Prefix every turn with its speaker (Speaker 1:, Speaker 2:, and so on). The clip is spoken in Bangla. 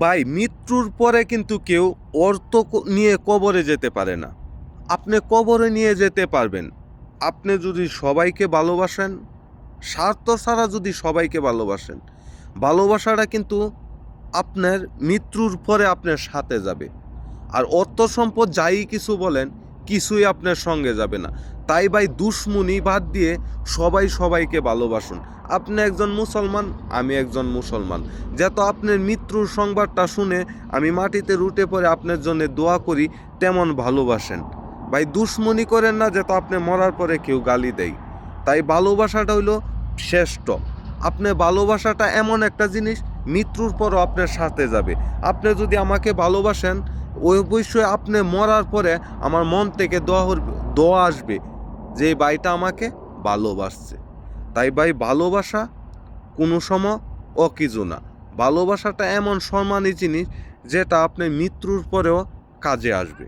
Speaker 1: ভাই, মৃত্যুর পরে কিন্তু কেউ অর্থ নিয়ে কবরে যেতে পারে না। আপনি কবরে নিয়ে যেতে পারবেন আপনি যদি সবাইকে ভালোবাসেন, স্বার্থ ছাড়া যদি সবাইকে ভালোবাসেন। ভালোবাসাটা কিন্তু আপনার মৃত্যুর পরে আপনার সাথে যাবে। আর অর্থ সম্পদ যাই কিছু বলেন, কিছুই আপনার সঙ্গে যাবে না। তাই ভাই, দুশ্মনী বাদ দিয়ে সবাই সবাইকে ভালোবাসুন। আপনি একজন মুসলমান, আমি একজন মুসলমান। যেহেতু আপনার মৃত্যুর সংবাদটা শুনে আমি মাটিতে রুটে পড়ে আপনার জন্য দোয়া করি, তেমন ভালোবাসেন। ভাই, দুশ্মনী করেন না যেহেতু আপনি মরার পরে কেউ গালি দেয়। তাই ভালোবাসাটা হইল শ্রেষ্ঠ। আপনার ভালোবাসাটা এমন একটা জিনিস, মৃত্যুর পরও আপনার সাথে যাবে। আপনি যদি আমাকে ভালোবাসেন, ওই অবশ্যই আপনি মরার পরে আমার মন থেকে দোয়া আসবে যে এই ভাইটা আমাকে ভালোবাসছে। তাই ভাই, ভালোবাসা কোনো সময় অকিছু না। ভালোবাসাটা এমন সম্মানী জিনিস যেটা আপনি মৃত্যুর পরেও কাজে আসবে।